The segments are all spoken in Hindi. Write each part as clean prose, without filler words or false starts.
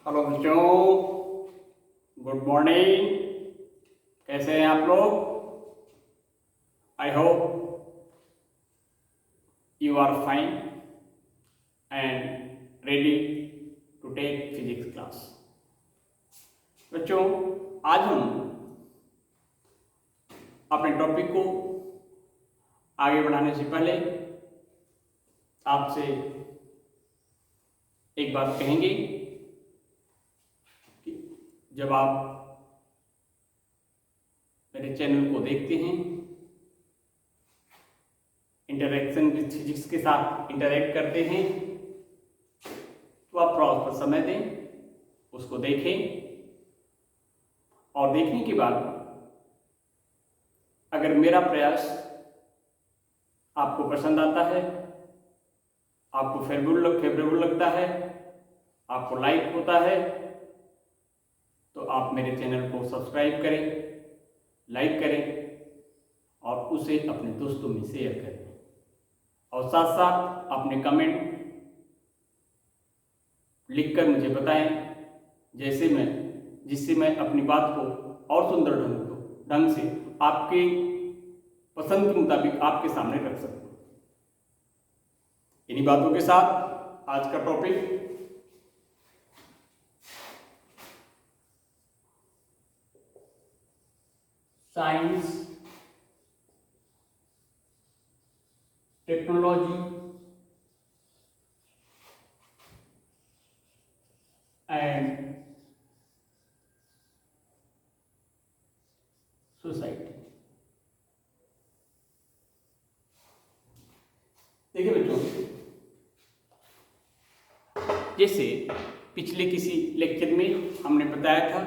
हेलो बच्चों, गुड मॉर्निंग। कैसे हैं आप लोग? I hope you are fine and ready to take physics class. बच्चों, आज हम अपने टॉपिक को आगे बढ़ाने से पहले आपसे एक बात कहेंगे कि जब आप मेरे चैनल को देखते हैं, इंटरेक्शन विद फिजिक्स के साथ इंटरेक्ट करते हैं, तो आप थोड़ा उस पर समय दें, उसको देखें और देखने के बाद अगर मेरा प्रयास आपको पसंद आता है, आपको फेवरेबल लगता है, आपको लाइक होता है, तो आप मेरे चैनल को सब्सक्राइब करें, लाइक करें और उसे अपने दोस्तों में शेयर करें और साथ साथ अपने कमेंट लिखकर मुझे बताएं, जिससे मैं अपनी बात को और सुंदर ढंग से आपके पसंद के मुताबिक आपके सामने रख सकूं। इन्हीं बातों के साथ आज का topic science, technology and society. देखिए बच्चों, जैसे पिछले किसी लेक्चर में हमने बताया था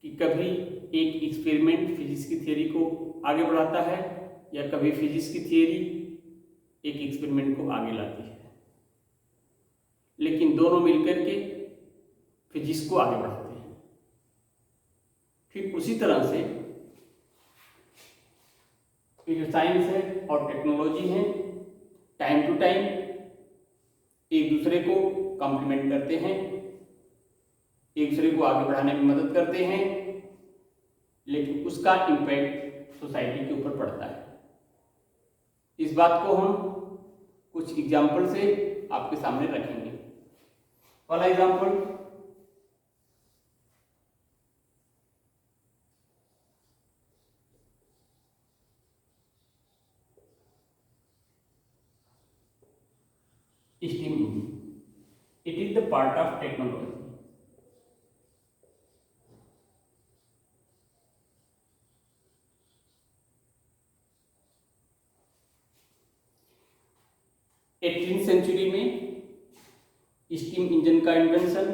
कि कभी एक एक्सपेरिमेंट फिजिक्स की थियरी को आगे बढ़ाता है या कभी फिजिक्स की थियरी एक एक्सपेरिमेंट को आगे लाती है, लेकिन दोनों मिलकर के फिजिक्स को आगे बढ़ाते हैं। ठीक उसी तरह से ये जो साइंस है और टेक्नोलॉजी है, टाइम टू टाइम एक दूसरे को कॉम्प्लीमेंट करते हैं, एक दूसरे को आगे बढ़ाने में मदद करते हैं, लेकिन उसका इम्पैक्ट सोसाइटी के ऊपर पड़ता है। इस बात को हम कुछ एग्जाम्पल से आपके सामने रखेंगे। पहला example, steam engine. It is the part of technology. Eighteen century में स्टीम इंजन का इन्वेंशन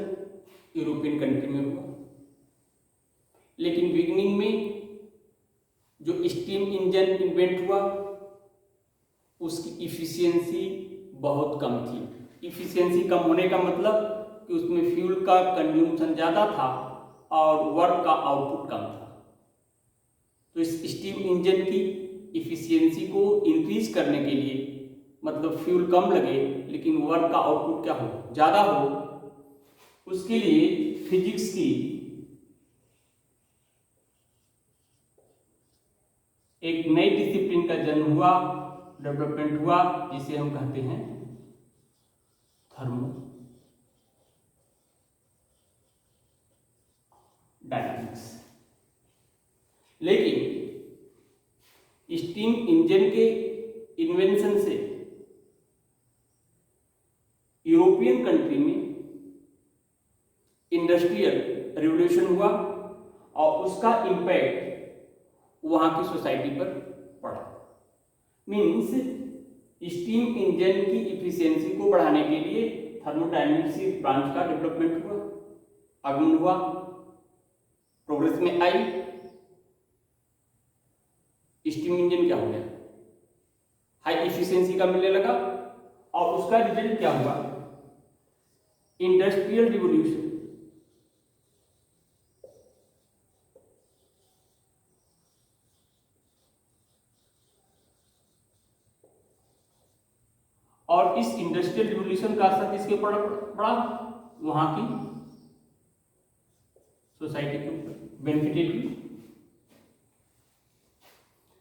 यूरोपियन कंट्री में हुआ, लेकिन बिगिनिंग में जो स्टीम इंजन इन्वेंट हुआ उसकी इफिशियंसी बहुत कम थी। इफिशियंसी कम होने का मतलब कि उसमें फ्यूल का कंज्यूमशन ज़्यादा था और वर्क का आउटपुट कम था। तो इस स्टीम इंजन की इफिशियंसी को इंक्रीज करने के लिए, मतलब फ्यूल कम लगे लेकिन वर्क का आउटपुट क्या हो, ज़्यादा हो, उसके लिए फिजिक्स की एक नई डिसिप्लिन का जन्म हुआ, डेवलपमेंट हुआ, जिसे हम कहते हैं थर्मोडायनामिक्स। लेकिन स्टीम इंजन के इन्वेंशन से यूरोपियन कंट्री में इंडस्ट्रियल रिवॉल्यूशन हुआ और उसका इम्पैक्ट वहां की सोसाइटी पर पड़ा। मीन्स स्टीम इंजन की इफिशियंसी को बढ़ाने के लिए थर्मोडायनामिक्स ब्रांच का डेवलपमेंट हुआ, आगमन हुआ, प्रोग्रेस में आई। स्टीम इंजन क्या हो गया, हाई इफिशियंसी का मिलने लगा और उसका रिजल्ट क्या हुआ, इंडस्ट्रियल रिवॉल्यूशन। और इस इंडस्ट्रियल रिवॉल्यूशन का असर किसके ऊपर पड़ा, वहां की सोसाइटी के ऊपर बेनिफिटेड हुई।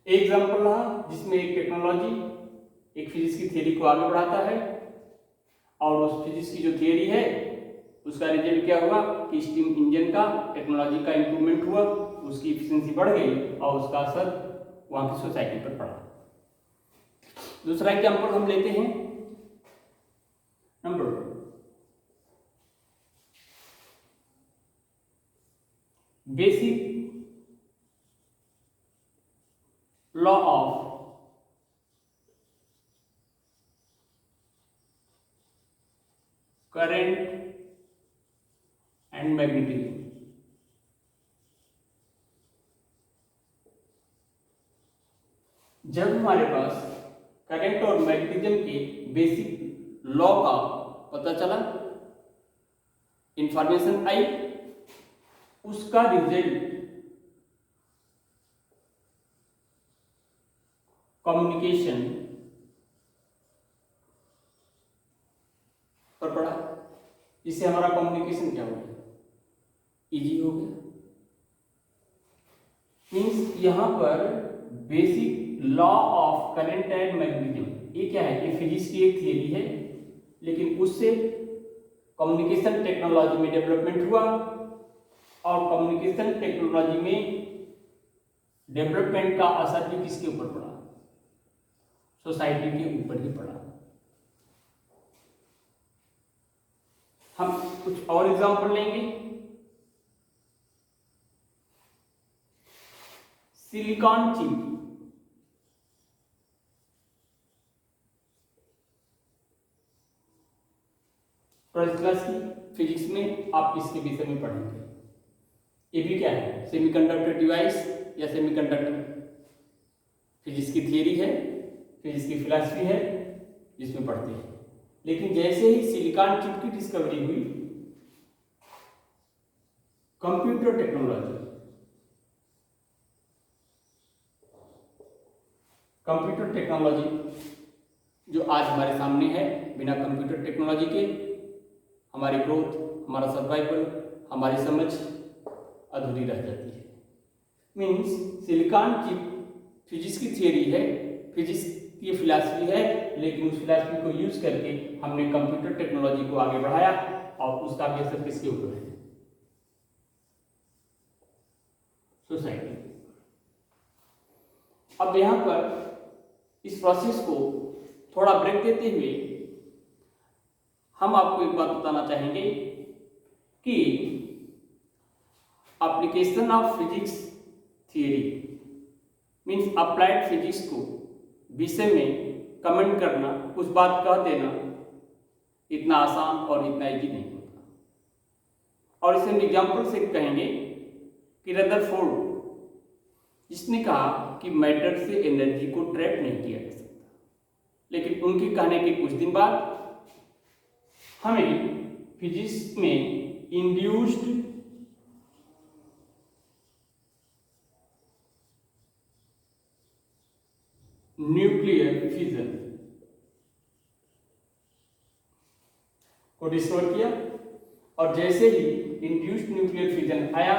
एक एग्जाम्पल रहा जिसमें एक टेक्नोलॉजी एक फिजिक्स की थियरी को आगे बढ़ाता है और उस फिजिक्स की जो थियरी है उसका रिजल्ट क्या हुआ कि स्टीम इंजन का टेक्नोलॉजी का इंप्रूवमेंट हुआ, उसकी इफिशिएंसी बढ़ गई और उसका असर वहां की सोसाइटी पर पड़ा। दूसरा एग्जाम्पल हम लेते हैं number 2, basic law of current and magnetism. जब हमारे पास करंट और मैग्नेटिज्म के बेसिक लॉ का पता चला, इंफॉर्मेशन आई, उसका रिजल्ट कम्युनिकेशन पर पड़ा। इससे हमारा कम्युनिकेशन क्या हो गया, इजी हो गया। मीन्स यहां पर basic law of current and magnetism, ये क्या है, ये फिजिक्स की एक थियरी है, लेकिन उससे कम्युनिकेशन टेक्नोलॉजी में डेवलपमेंट हुआ और कम्युनिकेशन टेक्नोलॉजी में डेवलपमेंट का असर भी किसके ऊपर पड़ा, सोसाइटी के ऊपर ही पड़ा। हम कुछ और एग्जांपल लेंगे। सिलिकॉन चिप, फर्स्ट क्लास की फिजिक्स में आप इसके विषय में पढ़ेंगे। ये भी क्या है, सेमीकंडक्टर डिवाइस या सेमीकंडक्टर फिजिक्स की थियरी है, फिजिक्स की फिलॉसफी है जिसमें पढ़ते हैं। लेकिन जैसे ही सिलिकॉन चिप की डिस्कवरी हुई, कंप्यूटर टेक्नोलॉजी, कंप्यूटर टेक्नोलॉजी जो आज हमारे सामने है, बिना कंप्यूटर टेक्नोलॉजी के हमारी ग्रोथ, हमारा सर्वाइवल, हमारी समझ अधूरी रह जाती है। मीन्स सिलिकॉन चिप फिजिक्स की थियरी है, फिजिक्स की फिलॉसफी है, लेकिन उस फिलॉसफी को यूज करके हमने कंप्यूटर टेक्नोलॉजी को आगे बढ़ाया और उसका भी असर किसके ऊपर है, सोसाइटी। अब यहां पर इस प्रोसेस को थोड़ा ब्रेक देते हुए हम आपको एक बात बताना चाहेंगे कि application of physics theory means applied physics को विषय में कमेंट करना, कुछ बात कह देना इतना आसान और इतना इजी नहीं होता। और इसे हम एग्जाम्पल से कहेंगे कि रदरफोर्ड जिसने कहा कि मैटर से एनर्जी को ट्रैप नहीं किया जा सकता, लेकिन उनके कहने के कुछ दिन बाद हमें फिजिक्स में इंड्यूस्ड न्यूक्लियर फिजन को डिस्कवर किया, और जैसे ही इंड्यूस्ड न्यूक्लियर फिजन आया,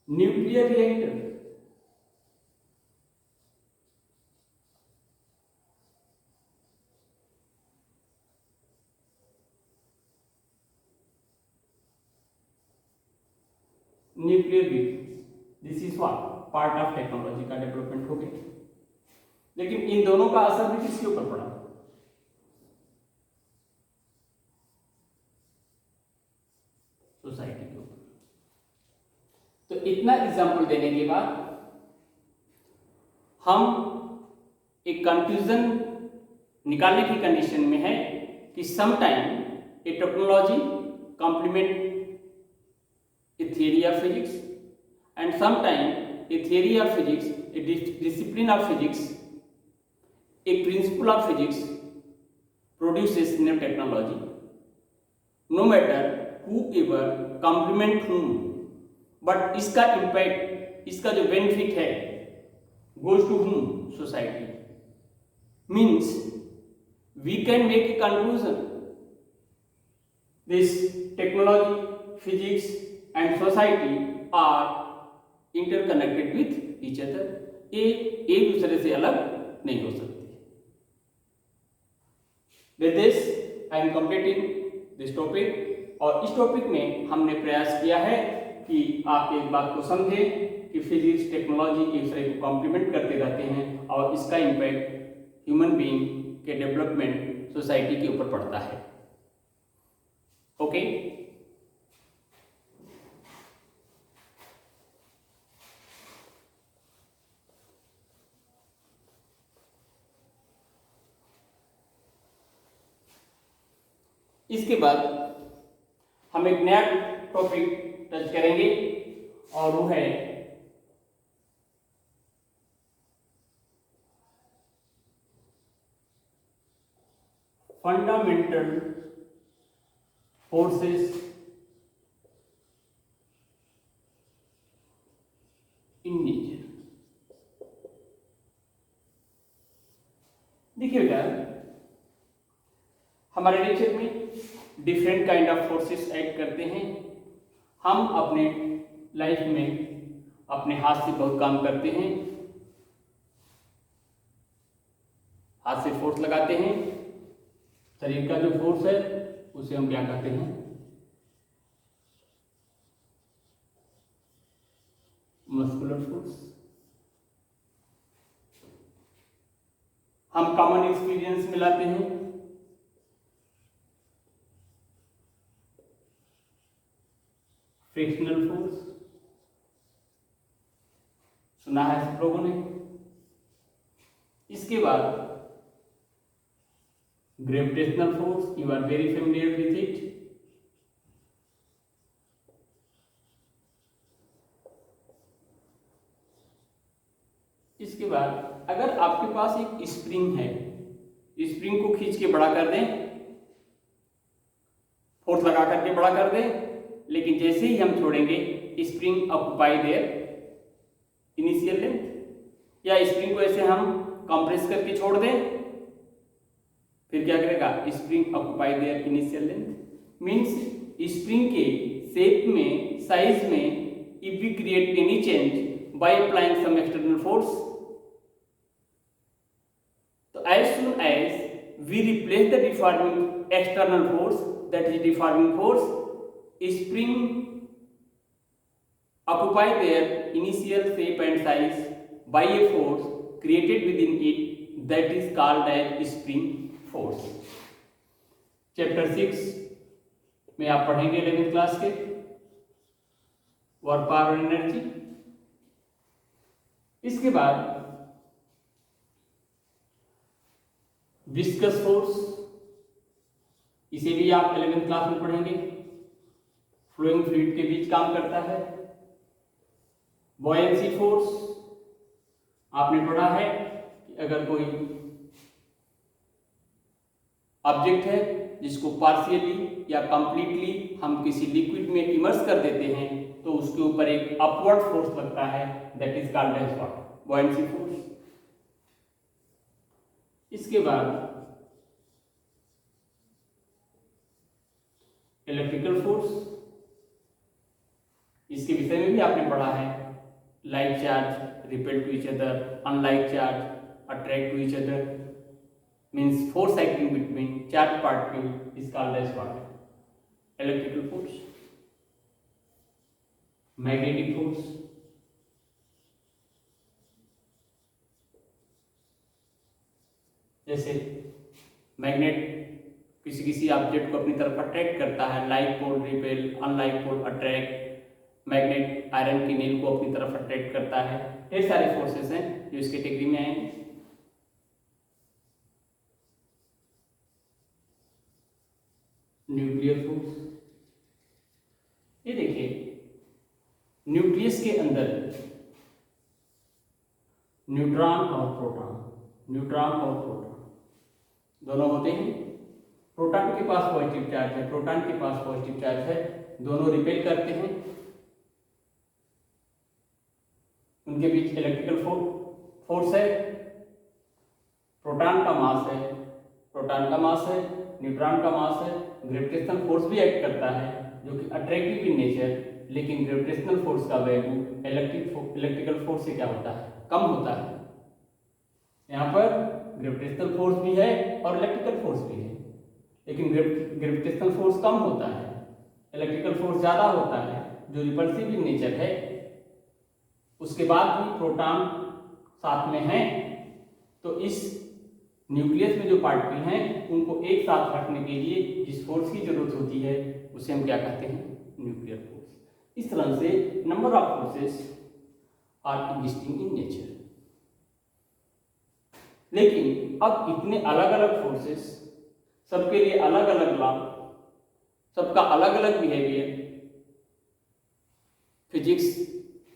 nuclear reactor nuclear this is what part of technology का डेवलपमेंट हो गया। लेकिन इन दोनों का असर भी किसके ऊपर पड़ा, सोसाइटी के ऊपर। तो इतना एग्जाम्पल देने के बाद हम एक कंक्लूजन निकालने की कंडीशन में है कि sometime a technology complement a theory of physics and sometime a theory of physics, a discipline of physics, a principle of physics produces new technology, no matter whoever complement whom, but इसका impact, इसका जो benefit है goes to whom, society. Means we can make a conclusion, this technology, physics, and society are interconnected with each other, ये एक दूसरे से अलग नहीं हो सकती। With this I am completing this topic, और इस टॉपिक में हमने प्रयास किया है कि आप एक बात को समझें कि फिजिक्स टेक्नोलॉजी एक दूसरे को कॉम्प्लीमेंट करते रहते हैं और इसका इम्पैक्ट ह्यूमन बीइंग के डेवलपमेंट सोसाइटी के ऊपर पड़ता है। ओके, इसके बाद हम एक नया टॉपिक टच करेंगे और वो है फंडामेंटल फोर्सेस इन नेचर। देखिए बेटा, हमारे नेचर में different kind of forces act करते हैं। हम अपने लाइफ में अपने हाथ से बहुत काम करते हैं, हाथ से फोर्स लगाते हैं। शरीर का जो फोर्स है उसे हम क्या कहते हैं? Muscular force. हम कॉमन एक्सपीरियंस में लाते हैं फ्रिक्शनल फोर्स, सुना है सब लोगों ने। इसके बाद gravitational force, you are very familiar with it. इसके बाद अगर आपके पास एक स्प्रिंग है, स्प्रिंग को खींच के बड़ा कर दें, फोर्स लगा करके बड़ा कर दें, लेकिन जैसे ही हम छोड़ेंगे spring occupy their initial length, या स्प्रिंग को ऐसे हम कंप्रेस करके छोड़ दें, फिर क्या करेगा? Spring occupy their initial length. Means spring के शेप में, साइज में, if we create any change by applying some external force, तो as soon as we replace the deforming external force, that is deforming force, spring occupy their initial shape and size by a force created within it, that is called as spring force। Chapter 6 में आप पढ़ेंगे 11th क्लास के वर्क, पावर और एनर्जी। इसके बाद विस्कस फोर्स, इसे भी आप 11th क्लास में पढ़ेंगे। फ्लोइंग फ्लूइड के बीच काम करता है। बॉयंसी फोर्स, आपने पढ़ा है कि अगर कोई ऑब्जेक्ट है जिसको पार्शियली या कंप्लीटली हम किसी लिक्विड में इमर्स कर देते हैं तो उसके ऊपर एक अपवर्ड फोर्स लगता है, that is called as what? Buoyancy force. इसके बाद इलेक्ट्रिकल फोर्स, इसके विषय में भी आपने पढ़ा है। Like charge repel to each other, unlike charge attract to each other, means force acting between charged particle is called as what? Electrical force। Magnetic force, जैसे मैग्नेट किसी ऑब्जेक्ट को अपनी तरफ अट्रैक्ट करता है, like pole repel, unlike pole attract. Magnet iron की नील को अपनी तरफ अट्रैक्ट करता है। ढेर सारे फोर्सेस हैं जो इस कैटेगरी में आएंगे। न्यूक्लियर फोर्स, ये देखिए न्यूक्लियस के अंदर न्यूट्रॉन और प्रोटॉन, न्यूट्रॉन और प्रोटॉन दोनों होते हैं। प्रोटॉन के पास पॉजिटिव चार्ज है, प्रोटॉन के पास पॉजिटिव चार्ज है, दोनों रिपेल करते हैं। उनके बीच इलेक्ट्रिकल फोर्स है। प्रोटॉन का मास है, प्रोटॉन का मास है, न्यूट्रॉन का मास है। ग्रेविटेशनल फोर्स भी एक्ट करता है जो कि अट्रैक्टिव इन नेचर लेकिन ग्रेविटेशनल फोर्स का वैल्यू इलेक्ट्रिकल फोर्स से क्या होता है, कम होता है। यहाँ पर ग्रेविटेशनल फोर्स भी है और इलेक्ट्रिकल फोर्स भी है, लेकिन ग्रेविटेशनल फोर्स कम होता है, इलेक्ट्रिकल फोर्स ज़्यादा होता है, जो रिपल्सिव इन नेचर है। उसके बाद भी प्रोटॉन साथ में है, तो इस न्यूक्लियस में जो पार्टिकल हैं उनको एक साथ रखने के लिए जिस फोर्स की जरूरत होती है उसे हम क्या कहते हैं, न्यूक्लियर फोर्स। इस तरह से number of forces are existing in nature. लेकिन अब इतने अलग अलग फोर्सेस, सबके लिए अलग अलग लॉ, सबका अलग अलग बिहेवियर, फिजिक्स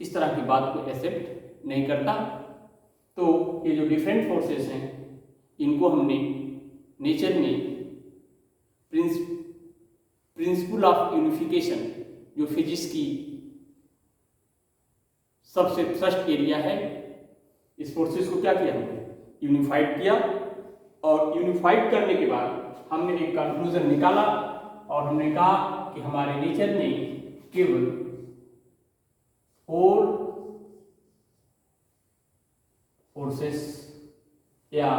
इस तरह की बात को एक्सेप्ट नहीं करता। तो ये जो डिफरेंट फोर्सेस हैं इनको हमने नेचर में प्रिंसिपल ऑफ यूनिफिकेशन, जो फिजिक्स की सबसे फर्स्ट एरिया है, इस फोर्सेस को क्या किया, हमने यूनिफाइड किया। और यूनिफाइड करने के बाद हमने एक कंक्लूजन निकाला और हमने कहा कि हमारे नेचर में केवल 4 फोर्सेस या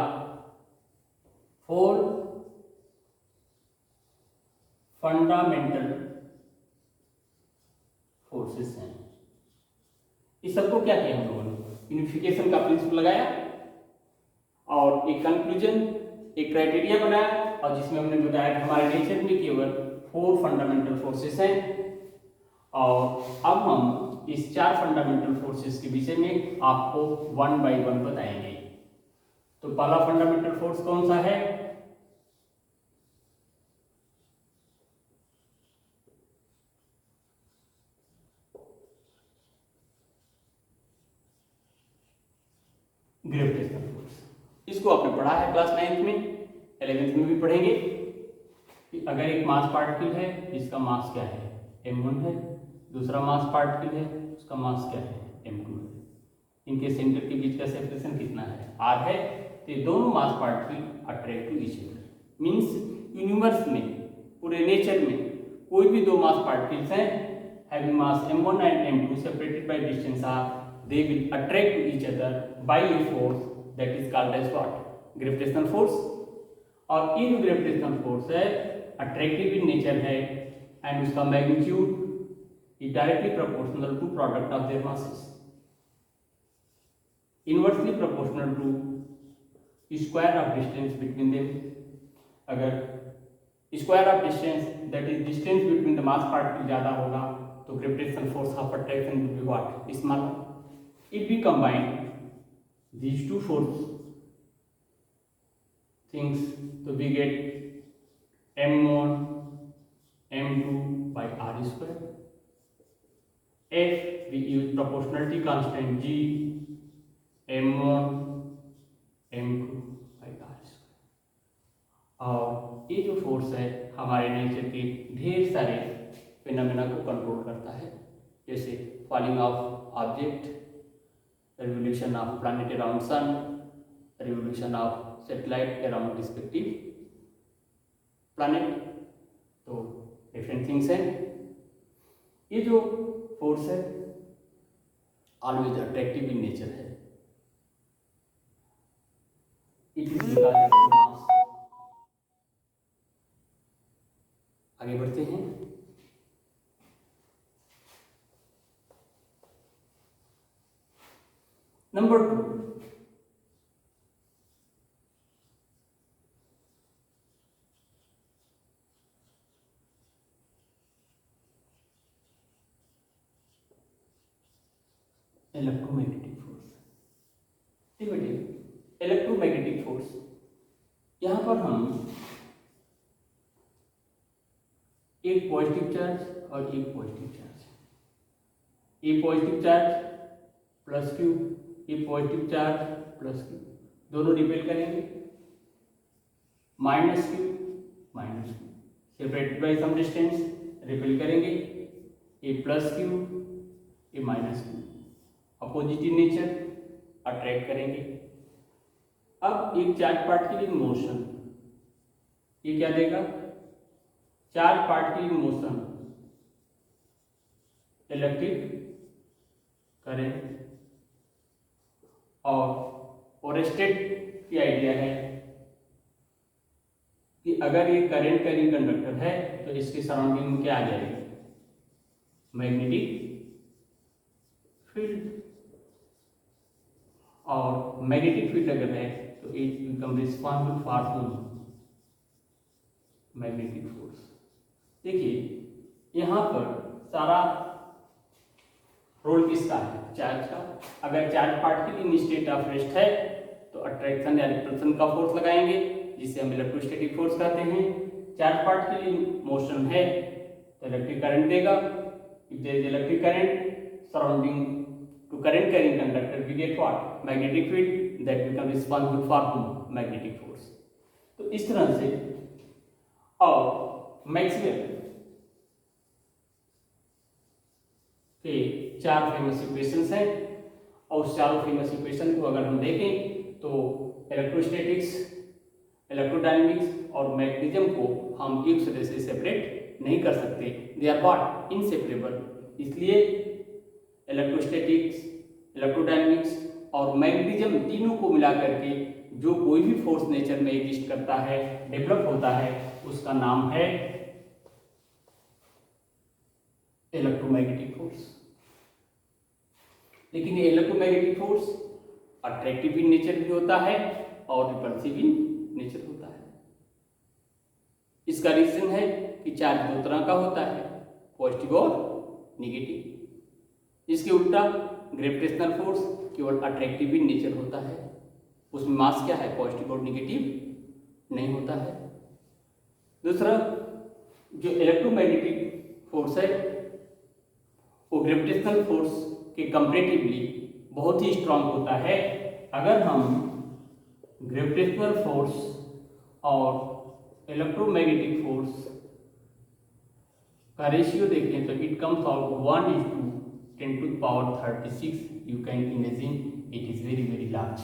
4 फंडामेंटल फोर्सेस हैं। इस सबको क्या किया हम लोगों ने, यूनिफिकेशन का प्रिंसिपल लगाया और एक कंक्लूजन, एक क्राइटेरिया बनाया, और जिसमें हमने बताया कि हमारे नेचर में केवल 4 फंडामेंटल फोर्सेस हैं। और अब हम इस 4 फंडामेंटल फोर्सेस के विषय में आपको 1 बाय 1 बताएंगे। तो पहला फंडामेंटल फोर्स कौन सा है, ग्रेविटेशनल फोर्स। इसको आपने पढ़ा है क्लास 9th में, 11th में भी पढ़ेंगे कि अगर एक मास पार्टिकल है जिसका मास क्या है, m1 है, दूसरा मास पार्टिकल है उसका मास क्या है, m2 है, इनके सेंटर के बीच का सेपरेशन कितना है, r है, तो ये दोनों mass particle attract to each other. Means universe में, पूरे नेचर में कोई भी दो मास पार्टिकल्स हैं having mass m1 and m2 separated by distance r, they will attract to each other by a force that is called as what, gravitational force। और ये जो ग्रेविटेशनल फोर्स है अट्रैक्टिव इन नेचर है एंड उसका magnitude is directly proportional to product of their masses, inversely proportional to square of distance between them. अगर square of distance that is distance between the mass particle ज्यादा होगा तो gravitational force of attraction will be what, smaller. If we combine these two force things, so we get m1 m2 by r square। If we use proportionality constant g, m1 m2 by r square। और ये जो फोर्स है हमारे नेचर के ढेर सारे फिनोमेना को कंट्रोल करता है, जैसे falling of object, revolution of planet around sun, revolution of satellite around respective planet। तो डिफरेंट थिंग्स हैं। ये जो फोर्स है ऑलवेज अट्रैक्टिव इन नेचर है, it is regarded to mass. आगे बढ़ते हैं। Number 2, electromagnetic force. Electromagnetic force, यहां पर हम एक पॉजिटिव चार्ज और एक पॉजिटिव चार्ज, ये पॉजिटिव चार्ज प्लस क्यू, ये पॉजिटिव चार्ज प्लस क्यू, दोनों रिपेल करेंगे, minus Q separated by some distance, repel करेंगे, ये प्लस क्यू ये minus Q, opposite in nature, attract करेंगे। अब एक चार्ज पार्टिकल इन मोशन, ये क्या देगा, charge particle in motion electric current. और ओरेस्टेड की आइडिया है कि अगर ये करंट कैरिंग कंडक्टर है तो इसके सराउंडिंग में क्या आ जाएगी, मैग्नेटिक फील्ड। और मैग्नेटिक फील्ड अगर है तो it become responsible for magnetic force. देखिए यहाँ पर सारा रोल किसका है, चार्ज का। अगर charge particle in state of rest है तो अट्रैक्शन या रिपल्सन का फोर्स लगाएंगे, जिसे हम इलेक्ट्रोस्टैटिक फोर्स कहते हैं। चार्ज पार्टिकल इन मोशन है तो इलेक्ट्रिक करंट देगा। If there is electric current surrounding to current carrying conductor, we get what, magnetic field that become responsible for magnetic force. तो इस तरह से। और मैक्सवेल के 4 फेमस इक्वेशंस हैं, और उस चारों फेमस इक्वेशन को अगर हम देखें तो इलेक्ट्रोस्टैटिक्स, इलेक्ट्रोडायनेमिक्स और मैग्नेटिज्म को हम एक दूसरे से सेपरेट नहीं कर सकते, दे आर व्हाट, इनसेपरेबल। इसलिए इलेक्ट्रोस्टैटिक्स, इलेक्ट्रोडायनेमिक्स और मैग्नेटिज्म तीनों को मिला करके जो कोई भी फोर्स नेचर में एग्जिस्ट करता है, डेवलप होता है, उसका नाम है इलेक्ट्रोमैग्नेटिक फोर्स। लेकिन ये electromagnetic force attractive in nature भी होता है और रिपल्सिव इन नेचर होता है। इसका रीजन है कि चार्ज 2 तरह का होता है, पॉजिटिव और नेगेटिव। इसके उल्टा ग्रेविटेशनल फोर्स केवल अट्रैक्टिव इन नेचर होता है, उसमें मास क्या है, पॉजिटिव और नेगेटिव नहीं होता है। दूसरा, जो इलेक्ट्रोमैग्नेटिक फोर्स है वो ग्रेविटेशनल फोर्स के कंपैरेटिवली बहुत ही स्ट्रांग होता है। अगर हम ग्रेविटेशनल फोर्स और इलेक्ट्रोमैग्नेटिक फोर्स का रेशियो देखें तो it comes out 1:10⁻36। You can imagine it is very very large.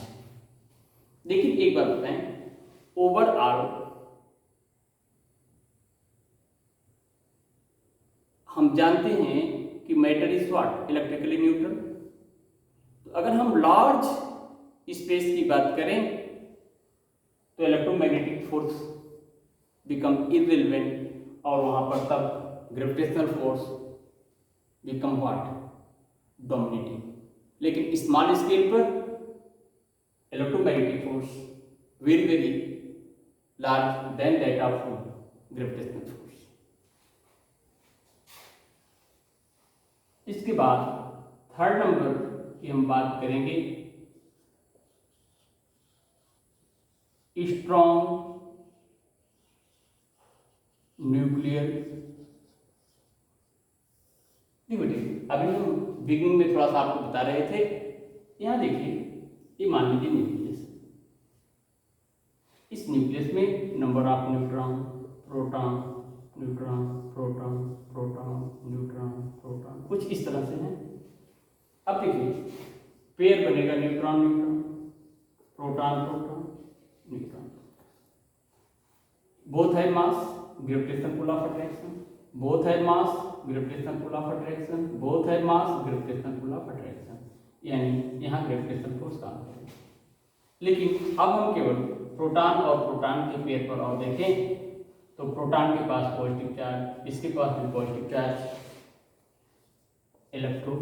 लेकिन एक बात बताएं, ओवरऑल हम जानते हैं कि matter is what, electrically neutral. तो अगर हम लार्ज स्पेस की बात करें तो इलेक्ट्रोमैग्नेटिक फोर्स बिकम इररिलेवेंट, और वहां पर तब gravitational force become what, dominating. लेकिन स्मॉल स्केल पर electromagnetic force very very large than that of gravitational force. इसके बाद थर्ड नंबर की हम बात करेंगे स्ट्रॉन्ग न्यूक्लियर। बेटे अभी हम बिगिनिंग में थोड़ा सा आपको बता रहे थे, यहां देखिए ये मान लीजिए न्यूक्लियस। इस न्यूक्लियस में number of neutron, proton, neutron, proton, proton, neutron, proton, कुछ इस तरह से हैं। अब देखिए पेयर बनेगा neutron neutron, proton proton, neutron. Both है mass, gravitational pull of attraction, both है mass, gravitational pull of attraction, both है mass, gravitational pull of attraction, यानी यहाँ ग्रेविटेशनल फोर्स काम करेगा। लेकिन अब हम केवल प्रोटॉन और प्रोटॉन के पेयर पर और देखें तो प्रोटॉन के पास पॉजिटिव चार्ज, इसके पास भी positive charge, electro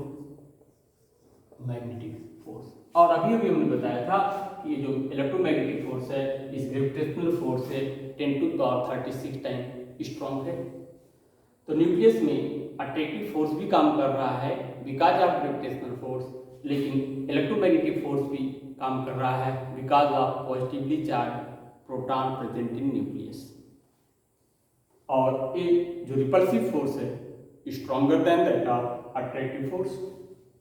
magnetic force. और अभी अभी हमने बताया था कि ये जो इलेक्ट्रोमैग्नेटिक फोर्स है इस ग्रेविटेशनल फोर्स से 10⁻36 टाइम स्ट्रॉन्ग है। तो न्यूक्लियस में अट्रैक्टिव फोर्स भी काम कर रहा है बिकॉज ऑफ ग्रेविटेशनल फोर्स, लेकिन इलेक्ट्रोमैग्नेटिक फोर्स भी काम कर रहा है because of positively charge proton present in nucleus. और ये जो रिपल्सिव फोर्स है stronger than that of attractive force.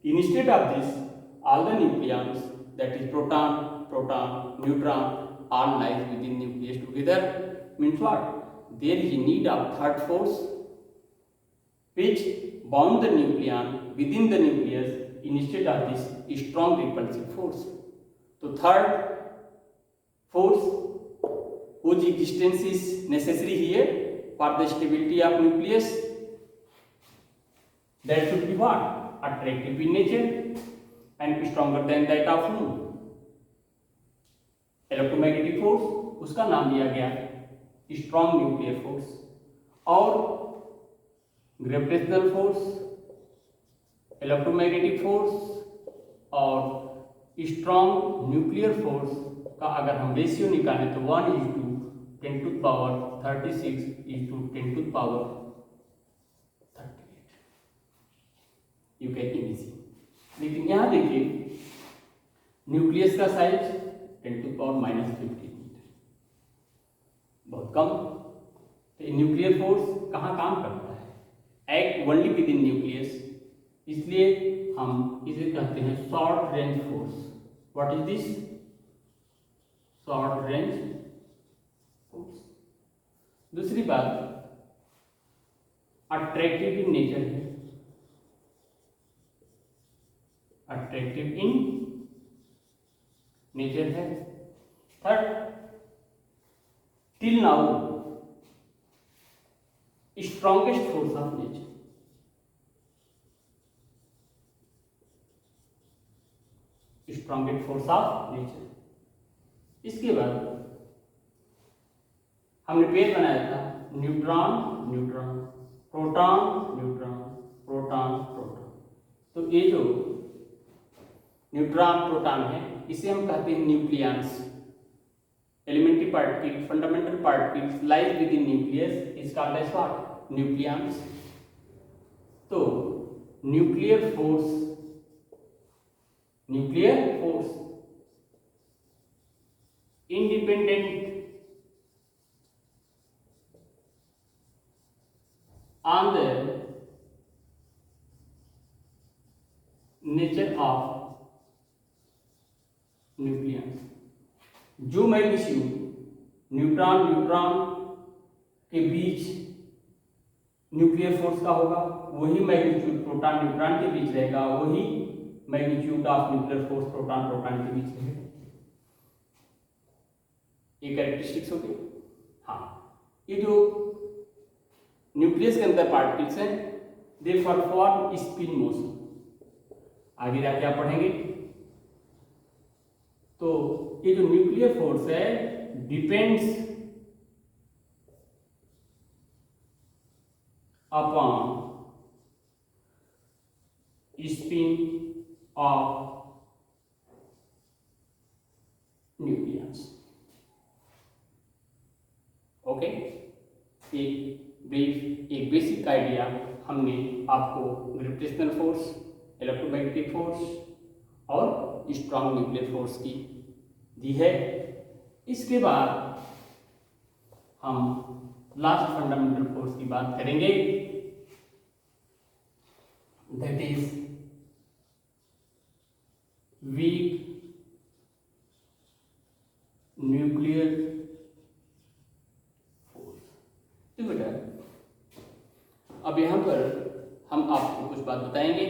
Instead of this, all the nucleons, that is proton, proton, neutron, all lies within nucleus together. Means what? There is a need of third force which bound the nucleon within the nucleus instead of this strong repulsive force. So third force whose existence is necessary here for the stability of nucleus that should be what? Attractive in nature and stronger than that of whom? Electromagnetic force, उसका नाम दिया गया स्ट्रॉन्ग न्यूक्लियर फोर्स। और ग्रेविटेशनल फोर्स, इलेक्ट्रोमैग्नेटिक फोर्स और स्ट्रॉन्ग न्यूक्लियर फोर्स का अगर हम रेशियो निकालें तो 1:10⁻36:10⁻38 यू कैन इमेजिन। लेकिन यहाँ देखिए न्यूक्लियस का साइज 10⁻⁻15 बहुत कम। तो न्यूक्लियर फोर्स कहाँ काम करता है? Act only with in nucleus, इसलिए हम इसे कहते हैं short range force. What is this? Short range force. दूसरी बात, अट्रैक्टिव इन नेचर है, अट्रैक्टिव इन नेचर है। Third, till now strongest force of nature. Strongest force of nature. इसके बाद हमने पेयर बनाया था neutron neutron, proton neutron, proton proton. तो ये जो न्यूट्रॉन प्रोटॉन है इसे हम कहते हैं nucleons. Elementary particle, fundamental particles lies within nucleus is called as what? Nucleons. तो nuclear force independent on the nature of nucleons. जो मैग्नीट्यूड न्यूट्रॉन न्यूट्रॉन के बीच न्यूक्लियर फोर्स का होगा वही मैग्नीट्यूड प्रोटॉन न्यूट्रॉन के बीच रहेगा, वही magnitude of nuclear force proton proton के बीच रहेगा। ये कैरेक्टरिस्टिक्स होगी। हाँ, ये जो न्यूक्लियस के अंदर पार्टिकल्स हैं दे परफॉर्म स्पिन मोशन। आगे जाके आप पढ़ेंगे। तो ये जो न्यूक्लियर फोर्स है depends upon spin off nucleus. Okay, एक बेसिक आइडिया हमने आपको ग्रेविटेशनल फोर्स, इलेक्ट्रोमैग्नेटिक फोर्स और स्ट्रॉन्ग न्यूक्लियर फोर्स की दी है। इसके बाद हम लास्ट फंडामेंटल फोर्स की बात करेंगे, that is weak nuclear force. तो बेटा अब यहां पर हम आपको कुछ बात बताएंगे।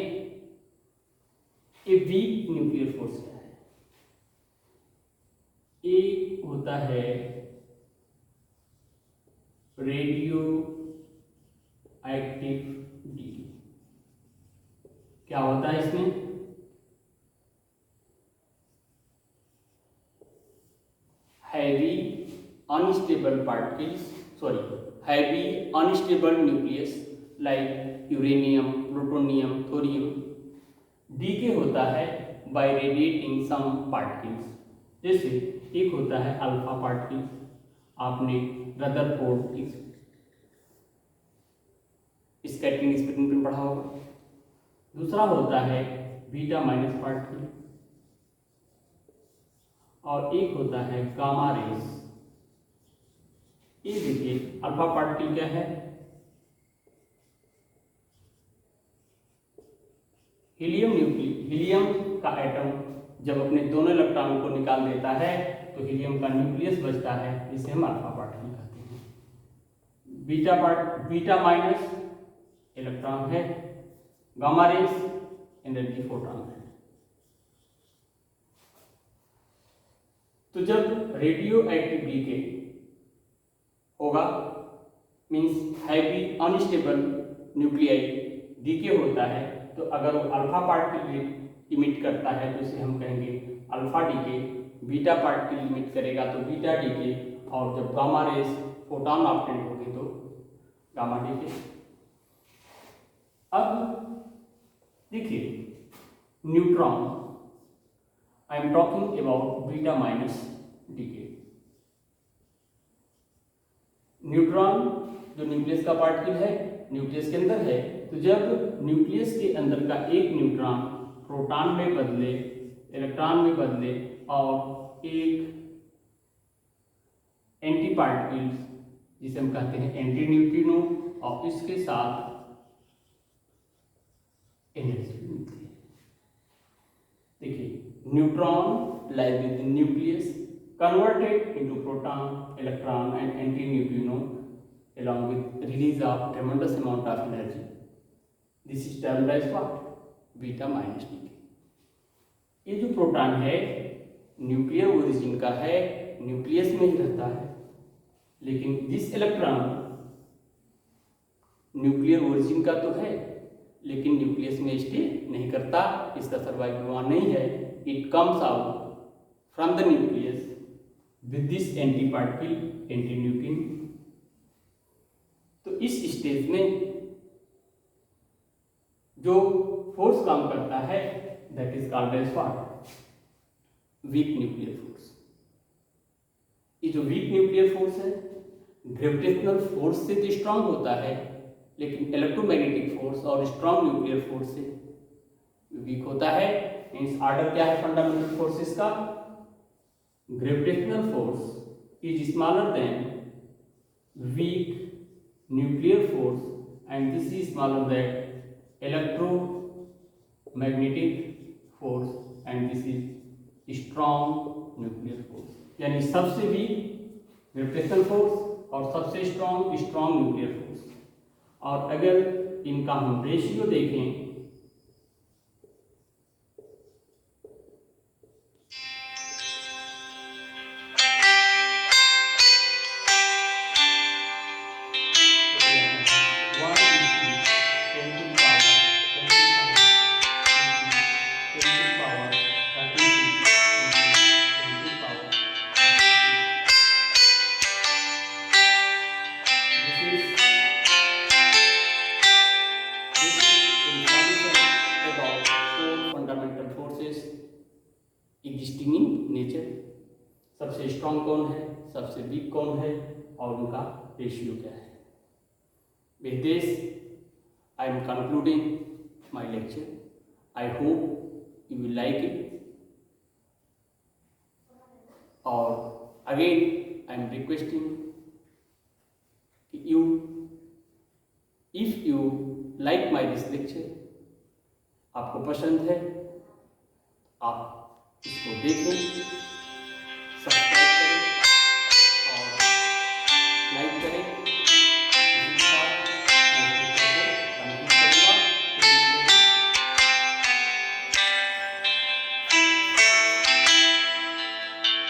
ये वीक न्यूक्लियर फोर्स क्या है? एक होता है रेडियो एक्टिव डीके। क्या होता है इसमें? Heavy unstable particles, heavy unstable nucleus like uranium, plutonium, thorium. Decay होता है बाय रेडिएटिंग सम पार्टिकल्स। जैसे एक होता है अल्फा पार्टिकल, आपने रदरफोर्ड स्कैटरिंग एक्सपेरिमेंट में पढ़ा होगा। दूसरा होता है बीटा माइनस पार्टिकल और एक होता है गामा रेस। ये देखिए अल्फा पार्टिकल क्या है? हीलियम का एटम जब अपने दोनों इलेक्ट्रॉन को निकाल देता है तो हीलियम का न्यूक्लियस बचता है, जिसे हम अल्फा पार्टिकल कहते हैं। बीटा माइनस इलेक्ट्रॉन है, गामा रेस एनर्जी फोटॉन है। तो जब रेडियो एक्टिव डीके होगा means heavy unstable nuclei decay होता है तो अगर वो अल्फा पार्टिकल इमिट करता है तो इसे हम कहेंगे alpha decay, beta particle emit करेगा तो बीटा डीके, और जब गामा रेस फोटॉन ऑप्टेंट होगी तो गामा डीके। अब देखिए neutron, I am talking about beta minus decay. Neutron जो न्यूक्लियस का पार्टिकल है, न्यूक्लियस के अंदर है, तो जब न्यूक्लियस के अंदर का एक न्यूट्रॉन प्रोटॉन में बदले, इलेक्ट्रॉन में बदले और एक एंटी पार्टिकल जिसे हम कहते हैं एंटी न्यूट्रिनो, और इसके साथ एनर्जी मिलती है। देखिए neutron lies within nucleus converted into proton, electron and anti-neutrino along with release of tremendous amount of energy. This is termed as what? Beta minus decay. ये जो प्रोटॉन है न्यूक्लियर ओरिजिन का है, न्यूक्लियस में ही रहता है, लेकिन दिस इलेक्ट्रॉन न्यूक्लियर ओरिजिन का तो है लेकिन न्यूक्लियस में स्टे नहीं करता, इसका सर्वाइवल वहाँ नहीं है। It comes out from the nucleus with this anti particle, anti neutrino. तो इस स्टेज में जो फोर्स काम करता है that is called as what? Weak nuclear force. ये जो वीक न्यूक्लियर फोर्स है ग्रेविटेशनल फोर्स से तो स्ट्रांग होता है, लेकिन इलेक्ट्रोमैग्नेटिक फोर्स और स्ट्रांग न्यूक्लियर फोर्स से वीक होता है। मीन्स ऑर्डर क्या है फंडामेंटल फोर्सेस का? Gravitational force is smaller than weak nuclear force and this is smaller than electromagnetic force and this is strong nuclear force। यानी सबसे वीक ग्रेविटेशनल फोर्स और सबसे स्ट्रॉन्ग न्यूक्लियर फोर्स। और अगर इनका हम रेशियो देखें एग्जिस्टिंग इन नेचर, सबसे स्ट्रॉन्ग कौन है, सबसे वीक कौन है और उनका रेशियो क्या है। With this I am concluding my lecture. I hope you will like it और again I am requesting you if you like my this lecture, आपको पसंद है आप इसको देखें, सब्सक्राइब